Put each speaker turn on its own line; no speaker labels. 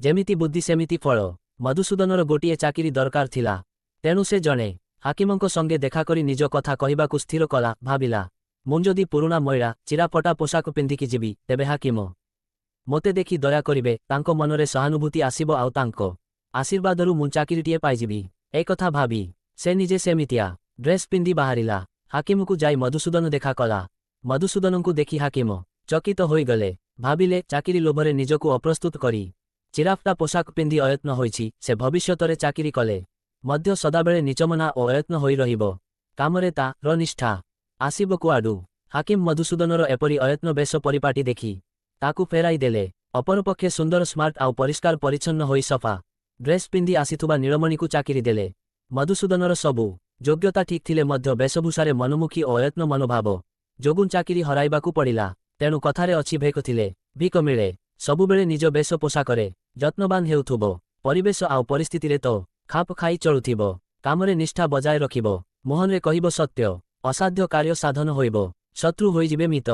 ଯେମିତି ବୁଦ୍ଧି ସେମିତି ଫଳ। ମଧୁସୂଦନର ଗୋଟିଏ ଚାକିରି ଦରକାର ଥିଲା। ତେଣୁ ସେ ଜଣେ ହାକିମଙ୍କ ସଙ୍ଗେ ଦେଖାକରି ନିଜ କଥା କହିବାକୁ ସ୍ଥିର କଲା। ଭାବିଲା, ମୁଁ ଯଦି ପୁରୁଣା ମଇଳା ଚିରାଫଟା ପୋଷାକ ପିନ୍ଧିକି ଯିବି, ତେବେ ହାକିମ ମୋତେ ଦେଖି ଦୟା କରିବେ, ତାଙ୍କ ମନରେ ସହାନୁଭୂତି ଆସିବ ଆଉ ତାଙ୍କ ଆଶୀର୍ବାଦରୁ ମୁଁ ଚାକିରିଟିଏ ପାଇଯିବି। ଏ କଥା ଭାବି ସେ ନିଜେ ସେମିତିଆ ଡ୍ରେସ୍ ପିନ୍ଧି ବାହାରିଲା। ହାକିମକୁ ଯାଇ ମଧୁସୂଦନ ଦେଖା କଲା। ମଧୁସୂଦନଙ୍କୁ ଦେଖି ହାକିମ ଚକିତ ହୋଇଗଲେ। ଭାବିଲେ, ଚାକିରି ଲୋଭରେ ନିଜକୁ ଅପ୍ରସ୍ତୁତ କରି ଚିରାଫଟା ପୋଷାକ ପିନ୍ଧି ଅୟତ୍ନ ହୋଇଛି, ସେ ଭବିଷ୍ୟତରେ ଚାକିରି କଲେ ମଧ୍ୟ ସଦାବେଳେ ନିଚମନା ଓ ଅୟତ୍ନ ହୋଇ ରହିବ। କାମରେ ତା'ର ନିଷ୍ଠା ଆସିବ କୁଆଡ଼ୁ? ହାକିମ ମଧୁସୂଦନର ଏପରି ଅୟତ୍ନ ବେଶ ପରିପାଟି ଦେଖି ତାକୁ ଫେରାଇ ଦେଲେ। ଅପରପକ୍ଷେ ସୁନ୍ଦର ସ୍ମାର୍ଟ ଆଉ ପରିଷ୍କାର ପରିଚ୍ଛନ୍ନ ହୋଇ ସଫା ଡ୍ରେସ୍ ପିନ୍ଧି ଆସିଥିବା ନୀଳମଣିକୁ ଚାକିରି ଦେଲେ। ମଧୁସୂଦନର ସବୁ ଯୋଗ୍ୟତା ଠିକ୍ ଥିଲେ ମଧ୍ୟ ବେଶଭୂଷାରେ ମନମୁଖୀ ଓ ଅୟତ୍ନ ମନୋଭାବ ଯୋଗୁଁ ଚାକିରି ହରାଇବାକୁ ପଡ଼ିଲା। ତେଣୁ କଥାରେ ଅଛି, ଭେକ ଥିଲେ ଭିକ ମିଳେ। ସବୁବେଳେ ନିଜ ବେଶ ପୋଷାକରେ ଯତ୍ନବାନ ହେଉଥିବ, ପରିବେଶ ଆଉ ପରିସ୍ଥିତିରେ ତ ଖାପ ଖାଇ ଚଳୁଥିବ। କାମରେ ନିଷ୍ଠା ବଜାୟ ରଖିବ, ମୁହଁରେ କହିବ ସତ୍ୟ, ଅସାଧ୍ୟ କାର୍ଯ୍ୟ ସାଧନ ହୋଇବ, ଶତ୍ରୁ ହୋଇଯିବେ ମିତ।